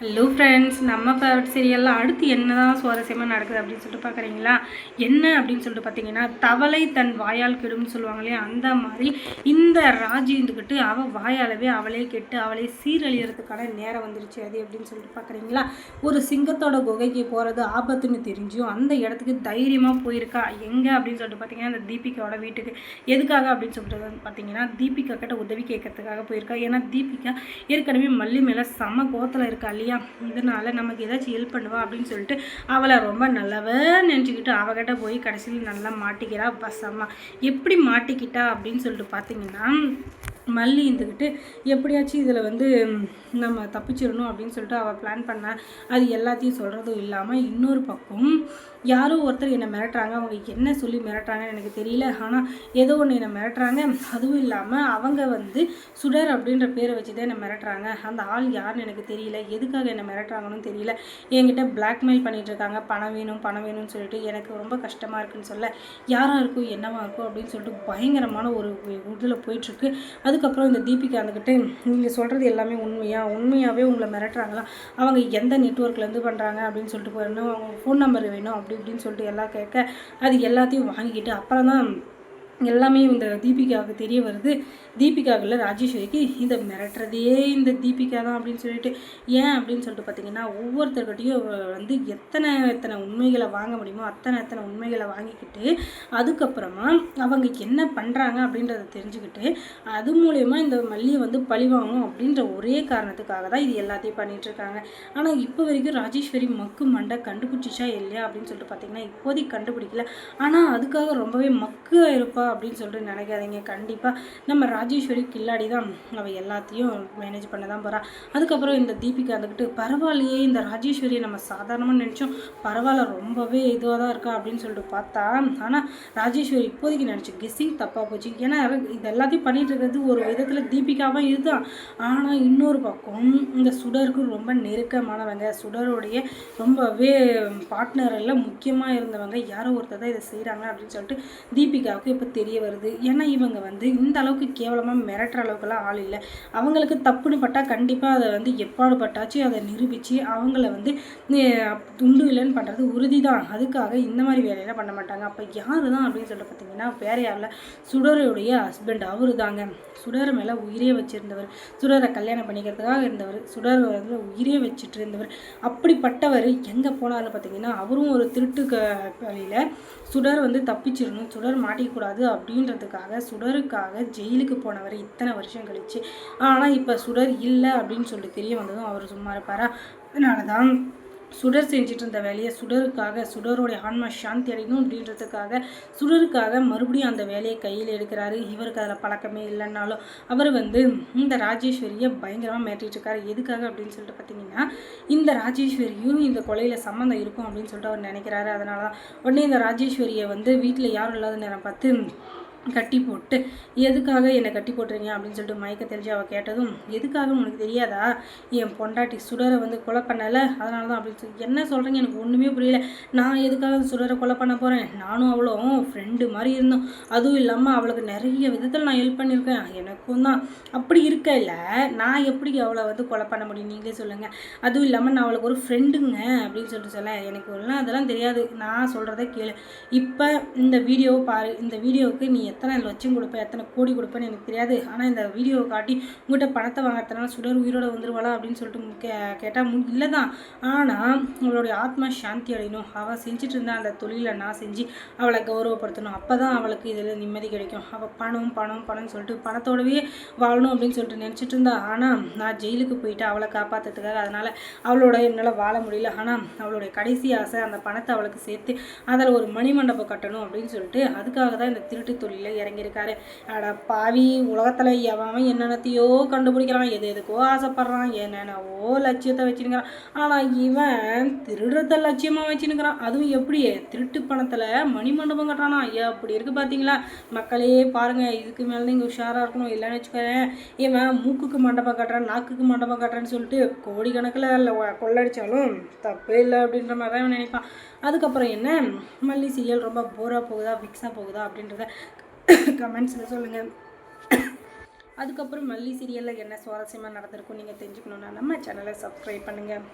Hello friends, நம்ம favourite சீரியல்லாம் அடுத்து என்ன தான் சுவாரஸ்யமாக நடக்குது அப்படின்னு சொல்லிட்டு பார்க்குறீங்களா? என்ன அப்படின்னு சொல்லிட்டு பார்த்தீங்கன்னா, தவளை தன் வாயால் கெடும்னு சொல்லுவாங்க இல்லையா? அந்த மாதிரி இந்த ராஜி இருந்துக்கிட்டு அவள் வாயாலவே அவளே கெட்டு அவளே சீரழியறதுக்கான நேரம் வந்துருச்சு. அது எப்படின்னு சொல்லிட்டு பார்க்குறீங்களா? ஒரு சிங்கத்தோட குகைக்கு போகிறது ஆபத்துன்னு தெரிஞ்சும் அந்த இடத்துக்கு தைரியமாக போயிருக்கா. எங்கே அப்படின்னு சொல்லிட்டு பார்த்தீங்கன்னா, இந்த தீபிகாவோட வீட்டுக்கு. எதுக்காக அப்படின்னு சொல்லிட்டு பார்த்தீங்கன்னா, தீபிகா கிட்ட உதவி கேட்கறதுக்காக போயிருக்கா. ஏன்னா தீபிகா ஏற்கனவே மல்லி மேலே செம கோத்தில் இருக்கா இல்லையா? இதனால் நமக்கு ஏதாச்சும் ஹெல்ப் பண்ணுவா அப்படின்னு சொல்லிட்டு அவளை ரொம்ப நல்லவ நினச்சிக்கிட்டு அவகிட்ட போய் கடைசியில் நல்லா மாட்டிக்கிறா. பசம்மா எப்படி மாட்டிக்கிட்டா அப்படின்னு சொல்லிட்டு பார்த்தீங்கன்னா, மல்லி இருந்துக்கிட்டு எப்படியாச்சும் இதில் நம்ம தப்பிச்சிடணும் அப்படின்னு சொல்லிட்டு அவள் பிளான் பண்ணா. அது எல்லாத்தையும் சொல்கிறதும் இல்லாமல் இன்னொரு பக்கம் யாரோ ஒருத்தர் என்னை மிரட்டுறாங்க. அவங்க என்ன சொல்லி மிரட்டுறாங்கன்னு எனக்கு தெரியல. ஆனால் ஏதோ ஒன்று என்னை மிரட்டுறாங்க. அதுவும் இல்லாமல் அவங்க சுடர் அப்படின்ற பேரை வச்சு தான் என்னை மிரட்டுறாங்க. அந்த ஆள் யாருன்னு எனக்கு தெரியல. எதுக்காக என்னை மிரட்டுறாங்கன்னு தெரியல. என்கிட்ட பிளாக்மெயில் பண்ணிகிட்டு இருக்காங்க. பணம் வேணும் பணம் வேணும்னு சொல்லிட்டு எனக்கு ரொம்ப கஷ்டமாக இருக்குன்னு சொல்ல, யாராக இருக்கும் என்னவா இருக்கும் அப்படின்னு சொல்லிட்டு பயங்கரமான ஒரு இதில் போயிட்டுருக்கு. அதுக்கப்புறம் இந்த தீபிகா வந்துக்கிட்டு நீங்கள் சொல்கிறது எல்லாமே உண்மையாகவே உங்களை மிரட்டுறாங்களா? அவங்க எந்த நெட்ஒர்க்லேருந்து பண்ணுறாங்க அப்படின்னு சொல்லிட்டு போயிடணும். அவங்க ஃபோன் நம்பர் வேணும் அப்படி இப்படின்னு சொல்லிட்டு எல்லாம் கேட்க, அது எல்லாத்தையும் வாங்கிக்கிட்டு அப்புறம் தான் எல்லாமே இந்த தீபிகாவுக்கு தெரிய வருது. தீபிகாவில் ராஜேஸ்வரிக்கு இதை மிரட்டுறதே இந்த தீபிகா தான் அப்படின்னு சொல்லிட்டு. ஏன் அப்படின்னு சொல்லிட்டு பார்த்தீங்கன்னா, ஒவ்வொருத்தர்கிட்டையும் எத்தனை உண்மைகளை வாங்க முடியுமோ அத்தனை உண்மைகளை வாங்கிக்கிட்டு அதுக்கப்புறமா அவங்க என்ன பண்ணுறாங்க அப்படின்றத தெரிஞ்சுக்கிட்டு அது மூலயமா இந்த மல்லியை பழிவாங்கணும் அப்படின்ற ஒரே காரணத்துக்காக தான் இது எல்லாத்தையும் பண்ணிகிட்ருக்காங்க. ஆனால் இப்போ வரைக்கும் ராஜேஸ்வரி மக்கு மண்டை கண்டுபிடிச்சிச்சா இல்லையா அப்படின்னு சொல்லிட்டு பார்த்தீங்கன்னா, இப்போதைக்கு கண்டுபிடிக்கல. ஆனால் அதுக்காக ரொம்பவே மக்கு இருப்பா அப்படின்னு சொல்லிட்டு நினைக்காதீங்க. கண்டிப்பாக நம்ம ராஜேஸ்வரி கில்லாடி தான். அவள் எல்லாத்தையும் மேனேஜ் பண்ண தான் போகிறா. அதுக்கப்புறம் இந்த தீபிகா வந்துக்கிட்டு பரவாயில்லையே, இந்த ராஜேஸ்வரியை நம்ம சாதாரணமாக நினச்சோம், பரவாயில்ல ரொம்பவே இதுவாக தான் இருக்கா அப்படின்னு சொல்லிட்டு பார்த்தா, ஆனால் ராஜேஸ்வரி இப்போதைக்கு நினச்சி கெஸ்ஸிங் தப்பாக போச்சு. ஏன்னா இது எல்லாத்தையும் பண்ணிகிட்டு இருக்கிறது ஒரு விதத்தில் தீபிகாவாக இதுதான். ஆனால் இன்னொரு பக்கம் இந்த சுடருக்கு ரொம்ப நெருக்கமானவங்க, சுடருடைய ரொம்பவே பார்ட்னர் எல்லாம் முக்கியமாக இருந்தவங்க யாரோ ஒருத்தர் தான் இதை செய்கிறாங்க அப்படின்னு சொல்லிட்டு தீபிகாவுக்கு இப்போ தெரிய வருது. ஏன்னா இவங்க இந்த அளவுக்கு கேவலமாக மிரட்டுற அளவுக்குலாம் ஆள் இல்லை. அவங்களுக்கு தப்புன்னு பட்டால் கண்டிப்பாக அதை எப்பாடு பட்டாச்சு அதை நிரூபித்து அவங்கள துண்டு இல்லைன்னு பண்ணுறது உறுதி தான். அதுக்காக இந்த மாதிரி வேலையெல்லாம் பண்ண மாட்டாங்க. அப்போ யார் தான் அப்படின்னு சொல்லிட்டு பார்த்தீங்கன்னா, வேறு யாரில் சுடருடைய ஹஸ்பண்ட் அவரு தாங்க. சுடர் மேலே உயிரே வச்சுருந்தவர், சுடரை கல்யாணம் பண்ணிக்கிறதுக்காக இருந்தவர், சுடர் உயிரே வச்சுட்டு இருந்தவர். அப்படிப்பட்டவர் எங்கே போனார்னு பார்த்தீங்கன்னா, அவரும் ஒரு திருட்டு வழியில் சுடர் தப்பிச்சிடணும், சுடர் மாட்டிக்கூடாது அப்படின்றதுக்காக சுடருக்காக ஜெயிலுக்கு போனவர் இத்தனை வருஷம் கழிச்சு. ஆனால் இப்போ சுடர் இல்லை அப்படின்னு சொல்லிட்டு தெரிய வந்ததும் அவர் சும்மா இருப்பாரா? அதனால தான் சுடர் செஞ்சிட்டு இருந்த வேலையை சுடருக்காக, சுடருடைய ஆன்மா சாந்தி அடையணும் அப்படின்றதுக்காக சுடருக்காக மறுபடியும் அந்த வேலையை கையில் எடுக்கிறாரு. இவருக்கு அதில் பழக்கமே இல்லைன்னாலும் அவர் இந்த ராஜேஸ்வரியை பயங்கரமாக மிரட்டிட்டு இருக்காரு. எதுக்காக அப்படின்னு சொல்லிட்டு பார்த்தீங்கன்னா, இந்த ராஜேஸ்வரியும் இந்த கொலையில் சம்மந்தம் இருக்கும் அப்படின்னு சொல்லிட்டு அவர் நினைக்கிறாரு. அதனால தான் உடனே இந்த ராஜேஸ்வரியை வீட்டில் யாரும் இல்லாத நேரம் பார்த்து கட்டி போட்டு, எதுக்காக என்னை கட்டி போட்டுறீங்க அப்படின்னு சொல்லிட்டு மயக்க தெரிஞ்சு அவள் கேட்டதும், எதுக்காக உனக்கு தெரியாதா? என் பொண்டாட்டி சுடரை கொலை பண்ணலை, அதனால தான் அப்படின்னு சொல்லி. என்ன சொல்கிறீங்க, எனக்கு ஒன்றுமே புரியல. நான் எதுக்காக சுடரை கொலை பண்ண போகிறேன்? நானும் அவளும் ஃப்ரெண்டு மாதிரி இருந்தோம். அதுவும் இல்லாமல் அவளுக்கு நிறைய விதத்தில் நான் ஹெல்ப் பண்ணியிருக்கேன். எனக்கும் தான் அப்படி இருக்க இல்லை, நான் எப்படி அவளை கொலை பண்ண முடியும் நீங்களே சொல்லுங்கள். அதுவும் இல்லாமல் நான் அவளுக்கு ஒரு ஃப்ரெண்டுங்க அப்படின்னு சொல்ல, எனக்கு ஒன்றும் அதெல்லாம் தெரியாது. நான் சொல்கிறத கேளு. இப்போ இந்த வீடியோவை பாரு. இந்த வீடியோவுக்கு நீ எத்தனை லட்சம் கொடுப்பேன், எத்தனை கோடி கொடுப்பேன்னு எனக்கு தெரியாது. ஆனால் இந்த வீடியோவை காட்டி உங்கள்கிட்ட பணத்தை வாங்கிறதுனால சுடர் உயிரோட வந்துருவாளா அப்படின்னு சொல்லிட்டு கேட்டால் இல்லை தான். ஆனால் அவளுடைய ஆத்மா சாந்தி அடையணும். அவள் செஞ்சுட்டு இருந்தா அந்த தொழிலை நான் செஞ்சு அவளை கௌரவப்படுத்தணும். அப்போ தான் அவளுக்கு இதில் நிம்மதி கிடைக்கும். அவள் பணம்னு சொல்லிட்டு பணத்தோடவே வாழணும் அப்படின்னு சொல்லிட்டு நினச்சிட்டு இருந்தா. ஆனால் நான் ஜெயிலுக்கு போயிட்டு அவளை காப்பாற்றுறதுக்காக, அதனால் அவளோட என்னால் வாழ முடியல. ஆனால் அவளுடைய கடைசி ஆசை அந்த பணத்தை அவளுக்கு சேர்த்து அதில் ஒரு மணிமண்டபம் கட்டணும் அப்படின்னு சொல்லிட்டு அதுக்காக தான் இந்த திருட்டு தொழில் இறங்கியிருக்காரு. அட பாவி, உலகத்தில் எவன் என்னென்னத்தையோ கண்டுபிடிக்கிறான், எதுக்கோ ஆசைப்படுறான், என்னென்னவோ லட்சியத்தை வச்சுருக்கிறான். ஆனால் இவன் திருடுறத லட்சியமாக வச்சுருக்கிறான். அதுவும் எப்படி திருட்டு பணத்தில் மணிமண்டபம் கட்டுறானா? அப்படி இருக்குது பார்த்தீங்களா மக்களே? பாருங்கள், இதுக்கு மேலே நீங்கள் உஷாராக இருக்கணும். இல்லைன்னு வச்சுக்கோங்க, இவன் மூக்குக்கு மண்டபம் கட்டுறான், நாக்குக்கு மண்டபம் கட்டுறான்னு சொல்லிட்டு கோடிக்கணக்கில் கொள்ளடிச்சாலும் தப்பே இல்லை அப்படின்ற மாதிரி தான் இவன் நினைப்பான். அதுக்கப்புறம் என்ன, மல்லி சீரியல் ரொம்ப போராக போகுதா, ஃபிக்ஸாக போகுதா அப்படின்றத கமெண்ட்ஸில் சொல்லுங்கள். அதுக்கப்புறம் மல்லி சீரியலில் என்ன சுவாரஸ்யமாக நடந்திருக்கும் நீங்கள் தெரிஞ்சுக்கணுன்னா நம்ம சேனலை சப்ஸ்கிரைப் பண்ணுங்கள்.